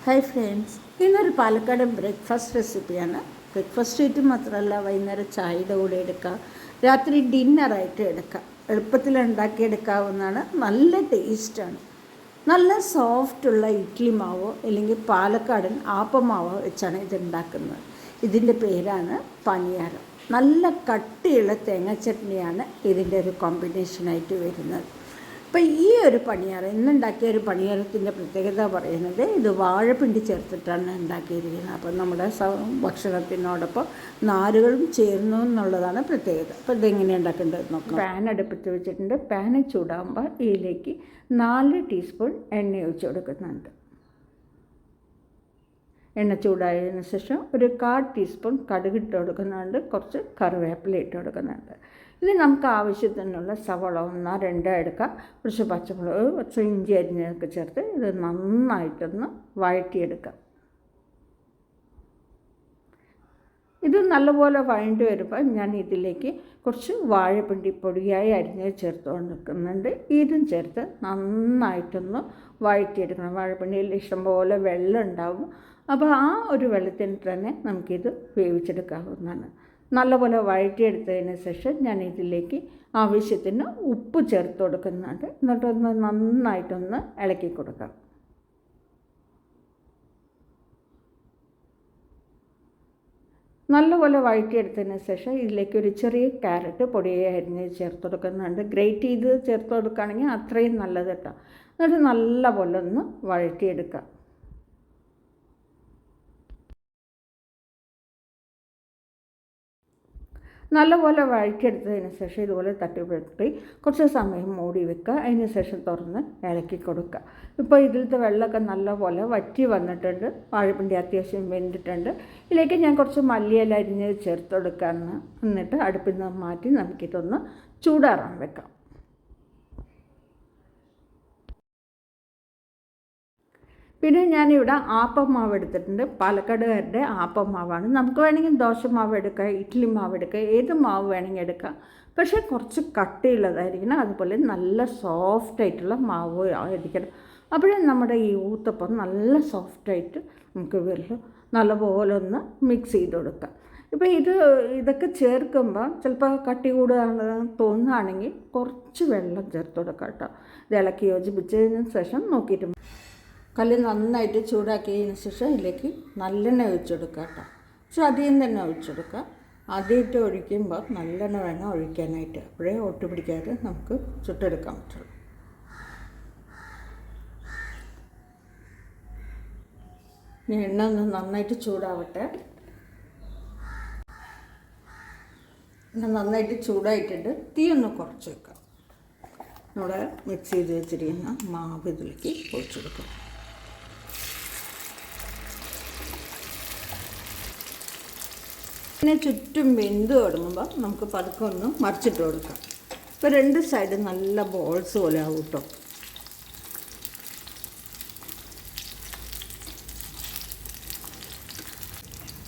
Hi friends, ഇന്നൊരു Palakkad breakfast റെസിപ്പിയാണ്. Breakfast ആയിട്ട് മാത്രമല്ല, വൈകുന്നേരം ചായയുടെ കൂടെ എടുക്കാം, രാത്രി ഡിന്നറായിട്ട് എടുക്കാം. എളുപ്പത്തിൽ ഉണ്ടാക്കിയെടുക്കാവുന്നതാണ്. നല്ല ടേസ്റ്റാണ്. നല്ല സോഫ്റ്റുള്ള ഇഡ്ഡലി മാവോ അല്ലെങ്കിൽ പാലക്കാടൻ ആപ്പമാവോ വെച്ചാണ് ഇത് ഉണ്ടാക്കുന്നത്. ഇതിൻ്റെ പേരാണ് പണിയാരം. നല്ല കട്ടിയുള്ള തേങ്ങ ചട്നിയാണ് ഇതിൻ്റെ ഒരു കോമ്പിനേഷനായിട്ട് വരുന്നത്. അപ്പോൾ ഈ ഒരു പണിയാരം ഇന്നുണ്ടാക്കിയ ഒരു പണിയാരത്തിൻ്റെ പ്രത്യേകത പറയുന്നത് ഇത് വാഴപ്പിണ്ടി ചേർത്തിട്ടാണ് ഉണ്ടാക്കിയിരിക്കുന്നത്. അപ്പോൾ നമ്മുടെ ഭക്ഷണത്തിനോടൊപ്പം നാരുകളും ചേർന്നു എന്നുള്ളതാണ് പ്രത്യേകത. അപ്പോൾ ഇതെങ്ങനെ ഉണ്ടാക്കേണ്ടത് നോക്കാം. പാൻ അടുപ്പത്ത് വെച്ചിട്ടുണ്ട്. പാന് ചൂടാകുമ്പോൾ ഇതിലേക്ക് 4 ടീസ്പൂൺ എണ്ണ ഒഴിച്ച് കൊടുക്കുന്നുണ്ട്. എണ്ണ ചൂടായതിനു ശേഷം ഒരു 1/4 ടീസ്പൂൺ കടുക് ഇട്ട് കൊടുക്കുന്നുണ്ട്. കുറച്ച് കറിവേപ്പില ഇട്ട് കൊടുക്കുന്നുണ്ട്. ഇനി നമുക്ക് ആവശ്യത്തിനുള്ള സവാള 1-2 എടുക്കാം. കുറച്ച് പച്ചമുളക്, കുറച്ച് ഇഞ്ചി അരിഞ്ഞതൊക്കെ ചേർത്ത് ഇത് നന്നായിട്ടൊന്ന് വഴറ്റിയെടുക്കാം. ഇത് നല്ലപോലെ വഴണ്ടി വരുമ്പോൾ ഞാൻ ഇതിലേക്ക് കുറച്ച് വാഴപ്പിണ്ടി പൊടിയായി അരിഞ്ഞ് ചേർത്ത് കൊടുക്കുന്നുണ്ട്. ഇതും ചേർത്ത് നന്നായിട്ടൊന്ന് വഴറ്റിയെടുക്കണം. വാഴപ്പിണ്ടിയിൽ ഇഷ്ടംപോലെ വെള്ളം ഉണ്ടാകും. അപ്പോൾ ആ ഒരു വെള്ളത്തിന് തന്നെ നമുക്കിത് വേവിച്ചെടുക്കാവുന്നതാണ്. നല്ലപോലെ വഴറ്റിയെടുത്തതിന് ശേഷം ഞാൻ ഇതിലേക്ക് ആവശ്യത്തിന് ഉപ്പ് ചേർത്ത് കൊടുക്കുന്നുണ്ട്. എന്നിട്ടൊന്ന് നന്നായിട്ടൊന്ന് ഇളക്കി കൊടുക്കാം. നല്ലപോലെ വഴറ്റിയെടുത്തതിന് ശേഷം ഇതിലേക്ക് ഒരു ചെറിയ ക്യാരറ്റ് പൊടിയായി അരിഞ്ഞ് ചേർത്ത് കൊടുക്കുന്നുണ്ട്. ഗ്രേറ്റ് ചെയ്ത് ചേർത്ത് കൊടുക്കുകയാണെങ്കിൽ അത്രയും നല്ലത് കേട്ടോ. എന്നിട്ട് നല്ലപോലെ ഒന്ന് വഴറ്റിയെടുക്കാം. നല്ലപോലെ വഴറ്റിയെടുത്തതിന് ശേഷം ഇതുപോലെ തട്ടിപ്പറ്റി കുറച്ച് സമയം മൂടി വെക്കുക. അതിന് ശേഷം തുറന്ന് ഇളക്കി കൊടുക്കുക. ഇപ്പോൾ ഇതിലത്തെ വെള്ളമൊക്കെ നല്ലപോലെ വറ്റി വന്നിട്ടുണ്ട്. വാഴപ്പിണ്ടി അത്യാവശ്യം വെന്തിട്ടുണ്ട്. ഇതിലേക്ക് ഞാൻ കുറച്ച് മല്ലിയില അരിഞ്ഞ് ചേർത്ത് കൊടുക്കാമെന്ന്. എന്നിട്ട് അടുപ്പിൽ നിന്ന് മാറ്റി നമുക്കിതൊന്ന് ചൂടാറാൻ വെക്കാം. പിന്നെ ഞാനിവിടെ ആപ്പമാവ് എടുത്തിട്ടുണ്ട്. പാലക്കാടുകാരുടെ ആപ്പമാവാണ്. നമുക്ക് വേണമെങ്കിൽ ദോശമാവ് എടുക്കാം, ഇഡ്ഡലി മാവ് എടുക്കാം, ഏത് മാവ് വേണമെങ്കിൽ എടുക്കാം. പക്ഷേ കുറച്ച് കട്ടിയുള്ളതായിരിക്കണം. അതുപോലെ നല്ല സോഫ്റ്റായിട്ടുള്ള മാവ് ആയിരിക്കണം. അപ്പോഴേ നമ്മുടെ ഈ ഊത്തപ്പം നല്ല സോഫ്റ്റായിട്ട് നമുക്ക് വരും. നല്ലപോലെ ഒന്ന് മിക്സ് ചെയ്ത് കൊടുക്കാം. ഇപ്പോൾ ഇതൊക്കെ ചേർക്കുമ്പോൾ ചിലപ്പോൾ കട്ടി കൂടുതലാണെന്ന് തോന്നുകയാണെങ്കിൽ കുറച്ച് വെള്ളം ചേർത്ത് കൊടുക്കാം കേട്ടോ. ഇത് ഇളക്കി യോജിപ്പിച്ചതിന് ശേഷം നോക്കിയിട്ട് കല്ല് നന്നായിട്ട് ചൂടാക്കിയതിന് ശേഷം ഇതിലേക്ക് നല്ലെണ്ണ ഒഴിച്ചെടുക്കുക കേട്ടോ. പക്ഷെ അധികം തന്നെ ഒഴിച്ചെടുക്കുക. ആദ്യമായിട്ട് ഒഴിക്കുമ്പോൾ നല്ലെണ്ണ വേണം ഒഴിക്കാനായിട്ട്. അപ്പോഴേ ഒട്ടി പിടിക്കാതെ നമുക്ക് ചുട്ടെടുക്കാൻ പറ്റുള്ളൂ. ഇനി എണ്ണ ഒന്ന് നന്നായിട്ട് ചൂടാവട്ടെ. എണ്ണ നന്നായിട്ട് ചൂടായിട്ടിട്ട് തീ ഒന്ന് കുറച്ച് വെക്കാം. നമ്മുടെ മിക്സ് ചെയ്ത് വെച്ചിരിക്കുന്ന മാവ് ഇതിലേക്ക് ഒഴിച്ചെടുക്കാം. പിന്നെ ചുറ്റും വെന്ത് തുടങ്ങുമ്പോൾ നമുക്ക് പതുക്കെ ഒന്ന് മറിച്ചിട്ട് കൊടുക്കാം. ഇപ്പോൾ 2 സൈഡ് നല്ല ബോൾസ് പോലെ ആവും കേട്ടോ.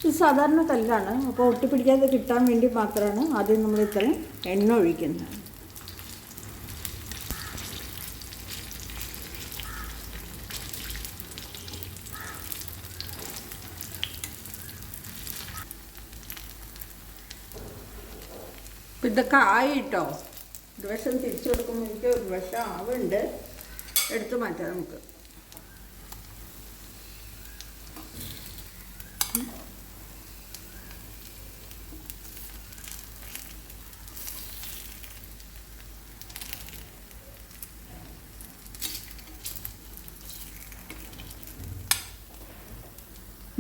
ഇത് സാധാരണ കല്ലാണ്. അപ്പോൾ ഒട്ടിപ്പിടിക്കാതെ കിട്ടാൻ വേണ്ടി മാത്രമാണ് ആദ്യം നമ്മൾ ഇത്രയും എണ്ണ ഒഴിക്കുന്നത്. ഇപ്പം ഇതൊക്കെ ആയിട്ടോ. ഒരു വശം തിരിച്ചു കൊടുക്കുമ്പോൾ എനിക്ക് ഒരു വശം ആവുന്നുണ്ട്. എടുത്തു മാറ്റാം നമുക്ക്.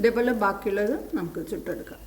ഇതേപോലെ ബാക്കിയുള്ളത് നമുക്ക് ചുട്ടെടുക്കാം.